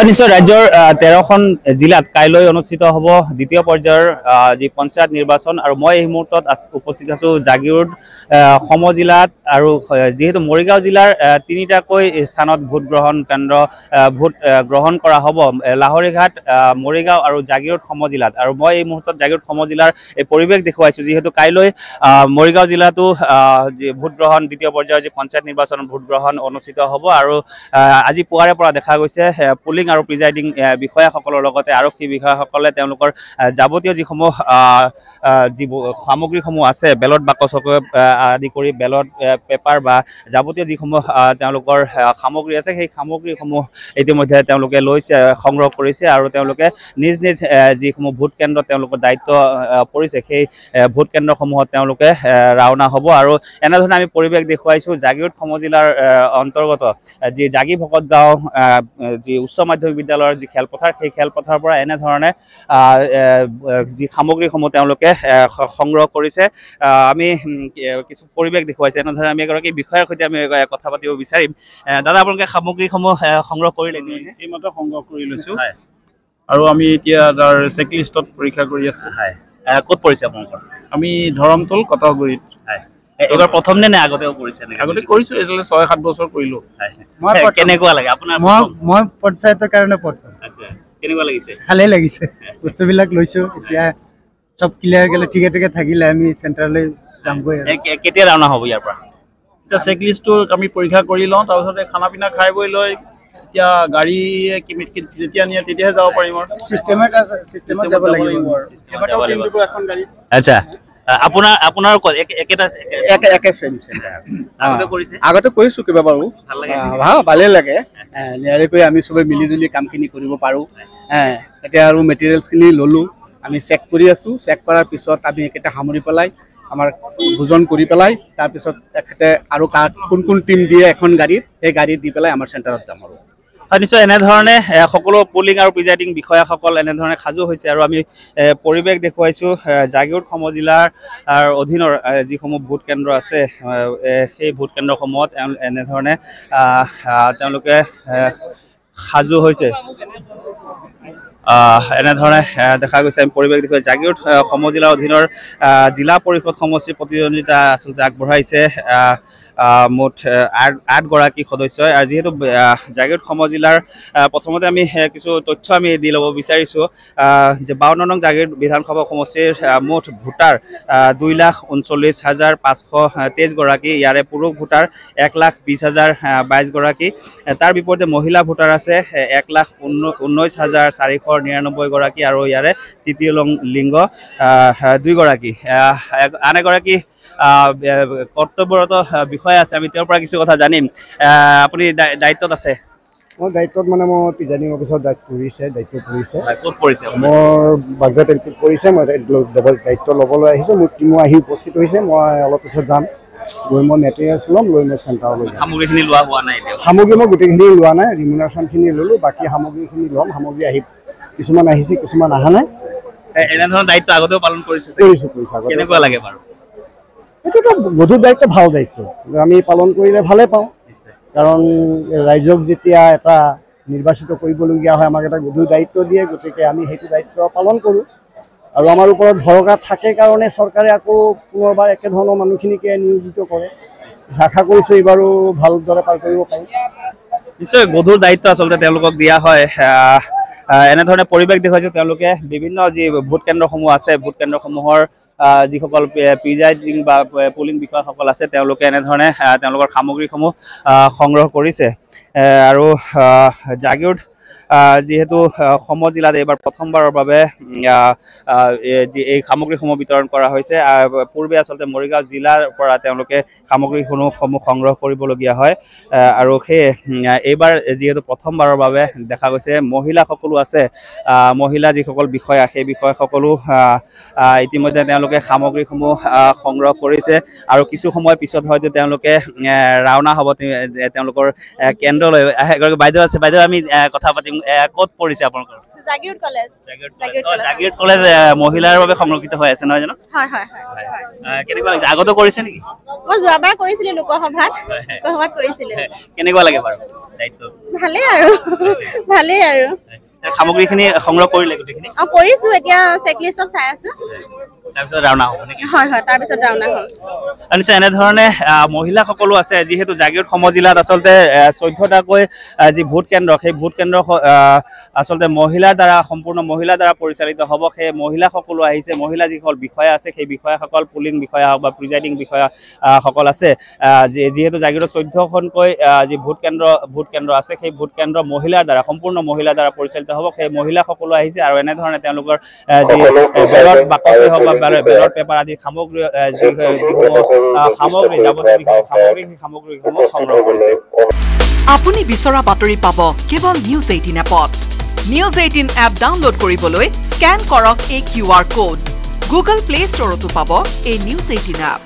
নিশ্চয় ৰাজ্যৰ 13খন জিলাত কাইলৈ অনুষ্ঠিত হ'ব দ্বিতীয় পৰ্যায়ৰ যি পঞ্চায়ত নিৰ্বাচন আৰু মই এই মুহূৰ্তত উপস্থিত আছো জাগিৰোড সমজিলাত আৰু যেহেতু মৰিগাঁও জিলাৰ তিনিটাকৈ স্থানত ভোট গ্ৰহণ কেন্দ্ৰ ভোট গ্ৰহণ কৰা হ'ব লাহৰীঘাট মৰিগাঁও আৰু জাগিৰোড সমজিলাত আৰু মই এই মুহূৰ্তত জাগিৰোড সমজিলাৰ এই পৰিৱেশ দেখুৱাইছো যিহেতু কাইলৈ মৰিগাঁও জিলাতো যি ভোট গ্ৰহণ দ্বিতীয় পৰ্যায়ৰ যি পঞ্চায়ত নিৰ্বাচন ভোট গ্ৰহণ অনুষ্ঠিত হ'ব আৰু আজি পুৱাৰে পৰা দেখা গৈছে পুলিং আৰু প্ৰিজাইডিং বিষয়াসকলৰ লগতে আৰক্ষী বিষয়াসকলে তেওঁলোকৰ যাৱতীয় যিসমূহ সামগ্ৰীসমূহ আছে বেলট বাকচকে আদি কৰি বেলট পেপাৰ বা যাৱতীয় যিসমূহ তেওঁলোকৰ সামগ্ৰী আছে সেই সামগ্ৰীসমূহ ইতিমধ্যে তেওঁলোকে লৈছে সংগ্ৰহ কৰিছে আৰু তেওঁলোকে নিজ নিজ যিসমূহ ভোট কেন্দ্ৰ তেওঁলোকৰ দায়িত্ব পৰিছে সেই ভোট কেন্দ্ৰসমূহত তেওঁলোকে ৰাওনা হ'ব আৰু এনেধৰণে আমি পৰিৱেশ দেখুৱাইছোঁ জাগিৰোড সমজিলাৰ অন্তৰ্গত যি জাগি ভকত গাঁও যি উচ্চ মাধ্যমিক বিদ্যালয়ৰ যি খেলপথাৰ সেই খেলপথাৰৰ পৰা এনেধৰণে যি সামগ্ৰীসমূহ তেওঁলোকে সংগ্ৰহ কৰিছে আমি কিছু পৰিৱেশ দেখুৱাইছে এনেধৰণে আমি এগৰাকী বিষয়াৰ সৈতে আমি কথা পাতিব বিচাৰিম দাদা আপোনালোকে সামগ্ৰীসমূহ সংগ্ৰহ কৰিলে এইমাত্ৰ সংগ্ৰহ কৰি লৈছোঁ আৰু আমি এতিয়া তাৰ চেকলিষ্টত পৰীক্ষা কৰি আছোঁ ক'ত পৰিছে আপোনালোকৰ আমি ধৰমতল কটকগুৰিত এইবাৰ প্ৰথম নে আগতেও কৰিছে আগতে কৰিছোঁ এইফালে 6-7 বছৰ কৰিলোঁ কেনেকুৱা লাগে আপোনাৰ মই পঞ্চায়তৰ কাৰণে প্ৰথম কেনেকুৱা লাগিছে ভালেই লাগিছে বস্তুবিলাক লৈছোঁ এতিয়া চব ক্লিয়াৰ গ'লে ঠিকে ঠিকে থাকিলে আমি চেণ্টাৰলৈ যামগৈ কেতিয়া ৰাওনা হ'ব ইয়াৰ পৰা এতিয়া চেকলিষ্টটো আমি পৰীক্ষা কৰি লওঁ তাৰপিছতে খানা পিনা খাই বৈ লৈ এতিয়া গাড়ীয়ে যেতিয়া নিয়ে তেতিয়াহে যাব পাৰিম আৰু চিষ্টেমত যাব লাগিব এখন গাড়ী আচ্ছা আপোনাৰ একে চেম কৰিছে আগতে কৰিছোঁ কিবা বাৰু ভাল লাগে ভালেই লাগে নিয়াৰিকৈ আমি চবে মিলিজুলি কামখিনি কৰিব পাৰোঁ এতিয়া আৰু মেটেৰিয়েলছখিনি ল'লোঁ আমি চেক কৰি আছোঁ চেক কৰাৰ পিছত আমি একেটা সামৰি পেলাই আমাৰ ভোজন কৰি পেলাই তাৰপিছত তেখেতে আৰু কোন কোন টিম দিয়ে এখন গাড়ীত সেই গাড়ীত দি পেলাই আমাৰ চেণ্টাৰত যাম আৰু নিশ্চয় এনেধৰণে সকলো পুলিং আৰু প্ৰিজাইডিং বিষয়াসকল এনেধৰণে সাজু হৈছে আৰু আমি পৰিৱেশ দেখুৱাইছোঁ জাগিৰোড সমজিলাৰ অধীনৰ যিসমূহ ভোট কেন্দ্ৰ আছে সেই ভোট কেন্দ্ৰসমূহত এনেধৰণে তেওঁলোকে সাজু হৈছে এনেধৰণে দেখা গৈছে আমি পৰিৱেশ দেখুৱাই জাগিৰোড সমজিলাৰ অধীনৰ জিলা পৰিষদ সমষ্টিৰ প্ৰতিদ্বন্দ্বিতা আচলতে আগবঢ়াইছে মুঠ 8 গৰাকী সদস্যই আৰু যিহেতু জাগিৰোড সমজিলাৰ প্ৰথমতে আমি কিছু তথ্য আমি দি ল'ব বিচাৰিছোঁ যে 52 নং জাগিৰোড বিধানসভা সমষ্টিৰ মুঠ ভোটাৰ 2,39,523 গৰাকী ইয়াৰে পুৰুষ ভোটাৰ 1,20,022 গৰাকী তাৰ বিপৰীতে মহিলা ভোটাৰ আছে 1,19,499 গৰাকী আৰু ইয়াৰে তৃতীয় লিংগ 2 গৰাকী আন এগৰাকী কৰ্তব্যৰত বিষয় আছে আমি তেওঁৰ পৰা কিছু কথা জানিম আপুনি দায়িত্বত আছে মই দায়িত্বত মানে মই প্ৰিজাইডিং অফিচত দায়িত্ব পৰিছে ক'ত পৰিছে মোৰ বাগজাত এলপিত পৰিছে মই দায়িত্ব ল'বলৈ আহিছোঁ মোৰ টিমো আহি উপস্থিত হৈছে মই অলপ পিছত যাম গৈ মই মেটেৰিয়েলছ ল'ম লৈ মই চেণ্টাৰলৈ যাম সামগ্ৰীখিনি লোৱা হোৱা নাই সামগ্ৰী মই গোটেইখিনি লোৱা নাই ৰিমুনাৰেশ্যনখিনি ল'লোঁ বাকী সামগ্ৰীখিনি ল'ম সামগ্ৰী আহি কিছুমান আহিছে কিছুমান অহা নাই এনেধৰণৰ দায়িত্ব আগতেও পালন কৰিছোঁ কেনেকুৱা লাগে বাৰু এইটো এটা গধুৰ দায়িত্ব ভাল দায়িত্ব আমি পালন কৰিলে ভালে পাওঁ কাৰণ ৰাইজক যেতিয়া এটা নিৰ্বাচিত কৰিবলগীয়া হয় আমাক এটা গধুৰ দায়িত্ব দিয়ে গতিকে আমি সেইটো দায়িত্ব পালন কৰোঁ আৰু আমাৰ ওপৰত ভৰসা থাকে কাৰণে চৰকাৰে আকৌ পুনৰবাৰ একেধৰণৰ মানুহখিনিকে নিয়োজিত কৰে আশা কৰিছোঁ এইবাৰো ভালদৰে পাৰ কৰিব পাৰিম নিশ্চয় গধুৰ দায়িত্ব আচলতে তেওঁলোকক দিয়া হয় এনেধৰণে পৰিৱেশ দেখুৱাইছোঁ তেওঁলোকে বিভিন্ন যি ভোট কেন্দ্ৰসমূহ আছে ভোট কেন্দ্ৰসমূহৰ যিসকল প্ৰিজাইডিং বা পুলিং বিষয়াসকল আছে তেওঁলোকে এনেধৰণে তেওঁলোকৰ সামগ্ৰীসমূহ সংগ্ৰহ কৰিছে আৰু জাগিৰোড যিহেতু সমজিলাত এইবাৰ প্ৰথমবাৰৰ বাবে এই সামগ্ৰীসমূহ বিতৰণ কৰা হৈছে পূৰ্বে আচলতে মৰিগাঁও জিলাৰ পৰা তেওঁলোকে সামগ্ৰীসমূহ সংগ্ৰহ কৰিবলগীয়া হয় আৰু সেয়ে এইবাৰ যিহেতু প্ৰথমবাৰৰ বাবে দেখা গৈছে মহিলাসকলো আছে মহিলা যিসকল বিষয়া সেই বিষয়াসকলো ইতিমধ্যে তেওঁলোকে সামগ্ৰীসমূহ সংগ্ৰহ কৰিছে আৰু কিছু সময় পিছত হয়তো তেওঁলোকে ৰাওনা হ'ব তেওঁলোকৰ কেন্দ্ৰলৈ এগৰাকী বাইদেউ আছে বাইদেউ আমি কথা পাতিম ক'ত পৰিছে আপোনালোকৰ জাগিৰোড কলেজ জাগিৰোড কলেজ মহিলাৰ বাবে সংৰক্ষিত হৈ আছে নহয় জানো হয় কেনেকুৱা লাগিছে আগতো কৰিছে নেকি মই যোৱাবাৰ কৰিছিলো লোকসভাত কৰিছিলো কেনেকুৱা লাগে বাৰু দায়িত্ব ভালেই আৰু সামগ্ৰীখিনি সংগ্ৰহ কৰিলে গোটেইখিনি কৰিছো এতিয়া চেকলিষ্টত চাই আছো তাৰপিছত ৰাওনা হ'ব নেকি হয় তাৰপিছত ৰাওনা হ'ম নিশ্চয় এনেধৰণে মহিলাসকলো আছে যিহেতু জাগিৰোড সমজিলাত আচলতে 14টাকৈ যি ভোট কেন্দ্ৰ সেই ভোট কেন্দ্ৰ আচলতে সম্পূৰ্ণ মহিলাৰ দ্বাৰা পৰিচালিত হ'ব সেই মহিলাসকলো আহিছে মহিলা যিসকল বিষয়া আছে সেই বিষয়াসকল পুলিং বিষয়া হওক বা প্ৰিজাইডিং বিষয়া সকল আছে যিহেতু জাগিৰোড 14খনকৈ যি ভোট কেন্দ্ৰ আছে সেই ভোট কেন্দ্ৰ সম্পূৰ্ণ মহিলাৰ দ্বাৰা পৰিচালিত হ'ব সেই মহিলাসকলো আহিছে আৰু এনেধৰণে তেওঁলোকৰ যি বেলট বাকচেই হওক বা বেলট পেপাৰ আদি সামগ্ৰী সামগ্ৰীসমূহ সংগ্ৰহ কৰিছে আপুনি বিচৰা বাতৰি পাব কেৱল নিউজ 18 এপত নিউজ 18 এপ ডাউনলোড কৰিবলৈ স্কেন কৰক এই QR কোড গুগল প্লে ষ্টৰতো পাব এই নিউজ 18 এপ